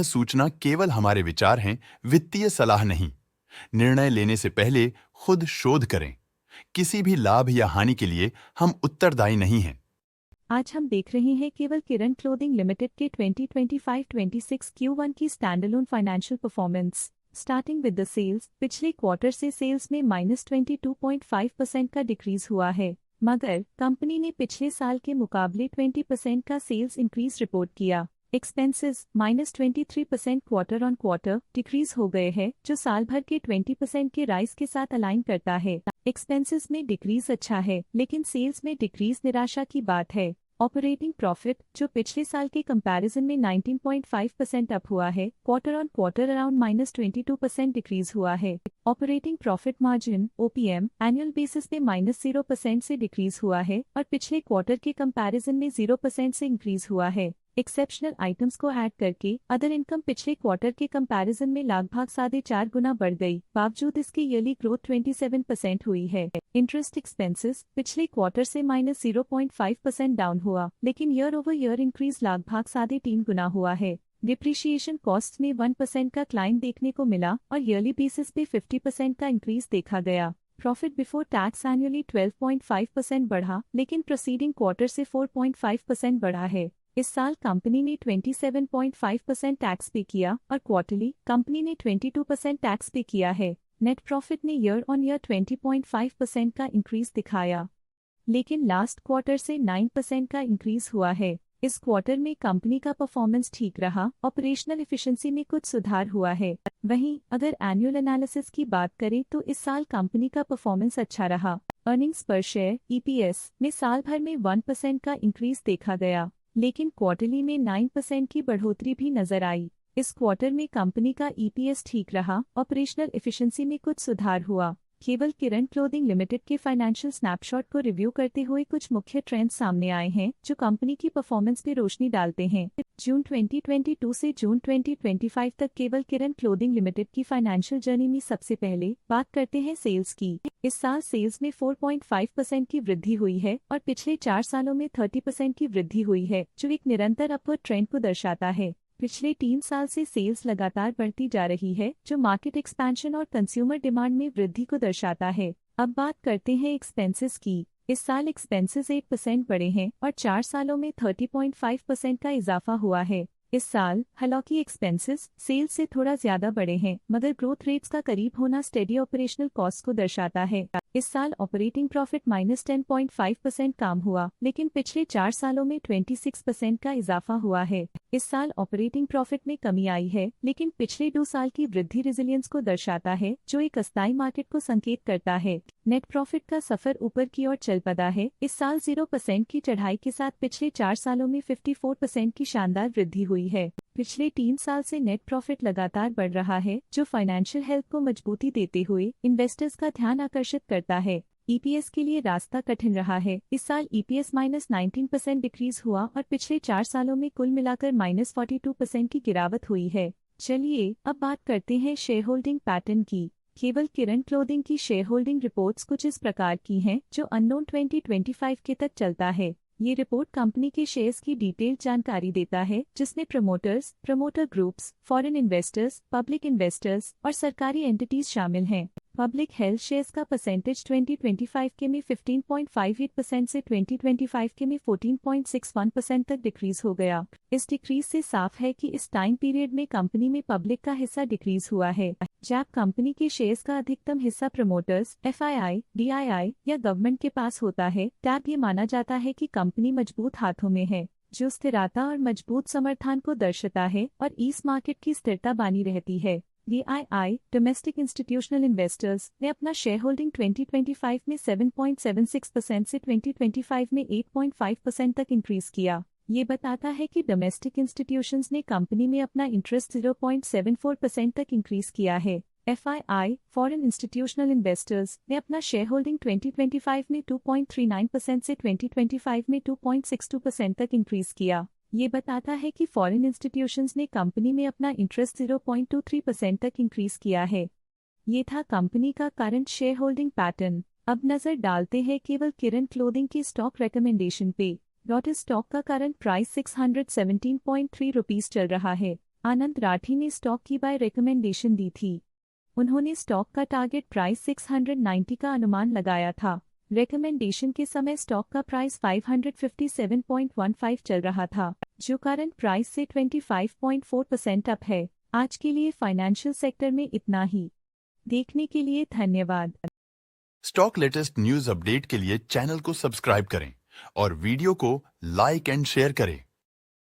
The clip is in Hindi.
सूचना केवल हमारे विचार हैं, वित्तीय सलाह नहीं। निर्णय लेने से पहले खुद शोध करें। किसी भी लाभ या हानि के लिए हम उत्तरदायी नहीं हैं। आज हम देख रहे हैं केवल किरण क्लोथिंग लिमिटेड के 2025-26 Q1 की standalone financial performance. Starting with the sales, पिछले क्वार्टर से सेल्स में -22.5% का डिक्रीज हुआ है, मगर कंपनी ने पिछले साल के मुकाबले 20% का सेल्स इंक्रीज रिपोर्ट किया। Expenses -23% quarter on quarter decrease हो गए हैं, जो साल भर के 20% के राइज के साथ अलाइन करता है। एक्सपेंसेस में डिक्रीज अच्छा है, लेकिन सेल्स में डिक्रीज निराशा की बात है। ऑपरेटिंग प्रॉफिट, जो पिछले साल के कंपैरिजन में 19.5% अप हुआ है, quarter on quarter around -22% decrease हुआ है। Operating profit margin (OPM) annual basis पे -0% से डिक्रीज हुआ है और पिछले क्वार्टर के कंपैरिजन में 0% से इंक्रीज हुआ है। एक्सेप्शनल आइटम्स को ऐड करके अदर इनकम पिछले क्वार्टर के कंपैरिजन में लगभग 4.5 गुना बढ़ गई, बावजूद इसके ईयरली ग्रोथ 27% हुई है। इंटरेस्ट एक्सपेंसेस पिछले क्वार्टर से -0.5% डाउन हुआ, लेकिन ईयर ओवर ईयर इंक्रीज लगभग 3.5 गुना हुआ है। डिप्रिशिएशन कॉस्ट में 1% का क्लाइम देखने को मिला और ईयरली बेसिस पे 50% का इंक्रीज देखा गया। प्रॉफिट बिफोर टैक्स एनुअली 12.5% बढ़ा, लेकिन प्रोसीडिंग क्वार्टर से 4.5% बढ़ा है। इस साल कंपनी ने 27.5% टैक्स पे किया और क्वार्टरली कंपनी ने 22% टैक्स पे किया है। नेट प्रॉफिट ने ईयर ऑन ईयर 20.5% का इंक्रीज दिखाया, लेकिन लास्ट क्वार्टर से 9% का इंक्रीज हुआ है। इस क्वार्टर में कंपनी का परफॉर्मेंस ठीक रहा, ऑपरेशनल एफिशिएंसी में कुछ सुधार हुआ है। वहीं अगर एनुअल एनालिसिस की बात करें तो इस साल कंपनी का परफॉर्मेंस अच्छा रहा। अर्निंग्स पर शेयर (EPS) में साल भर में 1% का इंक्रीज देखा गया, लेकिन क्वार्टरली में 9% की बढ़ोतरी भी नजर आई। इस क्वार्टर में कंपनी का EPS ठीक रहा, ऑपरेशनल एफिशिएंसी में कुछ सुधार हुआ। केवल किरण क्लोथिंग लिमिटेड के फाइनेंशियल स्नैपशॉट को रिव्यू करते हुए कुछ मुख्य ट्रेंड्स सामने आए हैं जो कंपनी की परफॉर्मेंस पे रोशनी डालते हैं। जून 2022 से जून 2025 तक केवल किरण क्लोथिंग लिमिटेड की फाइनेंशियल जर्नी में सबसे पहले बात करते हैं सेल्स की। इस साल सेल्स में 4.5% की वृद्धि हुई है और पिछले 4 सालों में 30% की वृद्धि हुई है, जो एक निरंतर अपवर्ड ट्रेंड को दर्शाता है। पिछले 3 साल से सेल्स लगातार बढ़ती जा रही है, जो मार्केट एक्सपेंशन और कंज्यूमर डिमांड में वृद्धि को दर्शाता है। अब बात करते हैं एक्सपेंसेस की। इस साल एक्सपेंसेस 8% बढ़े हैं और 4 सालों में 30.5% का इजाफा हुआ है। इस साल हालांकि एक्सपेंसेस सेल्स से थोड़ा ज्यादा बढ़े हैं, मगर ग्रोथ रेट्स का करीब होना स्टेडी ऑपरेशनल कॉस्ट को दर्शाता है। इस साल ऑपरेटिंग प्रॉफिट -10.5% कम हुआ, लेकिन पिछले 4 सालों में 26% का इजाफा हुआ है। इस साल ऑपरेटिंग प्रॉफिट में कमी आई है, लेकिन पिछले 2 साल की वृद्धि रेजिलियंस को दर्शाता है, जो एक अस्थायी मार्केट को संकेत करता है। नेट प्रॉफिट का सफर ऊपर की ओर चल पड़ा है। इस साल 0% की चढ़ाई के साथ पिछले 4 सालों में 54% की शानदार वृद्धि हुई है। पिछले 3 साल से नेट प्रॉफिट लगातार बढ़ रहा है, जो फाइनेंशियल हेल्थ को मजबूती देते हुए इन्वेस्टर्स का ध्यान आकर्षित करता है। EPS के लिए रास्ता कठिन रहा है। इस साल EPS -19% डिक्रीज हुआ और पिछले 4 सालों में कुल मिलाकर -42% की गिरावट हुई है। चलिए अब बात करते हैं शेयर होल्डिंग पैटर्न की। केवल किरण क्लोथिंग की शेयर होल्डिंग रिपोर्ट्स कुछ इस प्रकार की हैं, जो अननोन 2025 के तक चलता है। ये रिपोर्ट कंपनी के शेयर्स की डिटेल्ड जानकारी देता है, जिसमें promoters, promoter groups, foreign investors, public investors और सरकारी एंटिटीज शामिल हैं। पब्लिक हेल्थ शेयर्स का परसेंटेज 2025 के में 15.58% से 2025 के में 14.61% तक डिक्रीज हो गया। इस डिक्रीज से साफ है कि इस टाइम पीरियड में कंपनी में पब्लिक का हिस्सा डिक्रीज हुआ है। जब कंपनी के शेयर्स का अधिकतम हिस्सा प्रमोटर्स, FII, DII या गवर्नमेंट के पास होता है, तब ये माना जाता है कि कंपनी मजबूत हाथों में है, जो स्थिरता और मजबूत समर्थन को दर्शाता है और इस मार्केट की स्थिरता बनी रहती है। DII डोमेस्टिक इंस्टीट्यूशनल इन्वेस्टर्स ने अपना शेयर होल्डिंग 2025 में 7.76% से 2025 में 8.5% तक इंक्रीज किया। ये बताता है कि डोमेस्टिक इंस्टीट्यूशंस ने कंपनी में अपना इंटरेस्ट 0.74% तक इंक्रीज किया है। FII फॉरेन इंस्टीट्यूशनल इन्वेस्टर्स ने अपना शेयर होल्डिंग 2025 में 2.39% से 2025 में 2.62% तक इंक्रीज किया। ये बताता है कि फॉरेन इंस्टीट्यूशंस ने कंपनी में अपना इंटरेस्ट 0.23% तक इंक्रीज किया है। ये था कंपनी का करंट शेयर होल्डिंग पैटर्न। अब नजर डालते हैं केवल किरण क्लोथिंग की स्टॉक रिकमेंडेशन पे। लॉटस स्टॉक का करंट प्राइस 617.3 रुपीज चल रहा है। आनंद राठी ने स्टॉक की बाय रिकमेंडेशन दी थी। उन्होंने स्टॉक का टारगेट प्राइस 690 का अनुमान लगाया था। रिकमेंडेशन के समय स्टॉक का प्राइस 557.15 चल रहा था, जो करंट प्राइस से 25.4% अप है। आज के लिए फाइनेंशियल सेक्टर में इतना ही। देखने के लिए धन्यवाद। स्टॉक लेटेस्ट न्यूज अपडेट के लिए चैनल को सब्सक्राइब करें और वीडियो को लाइक एंड शेयर करें।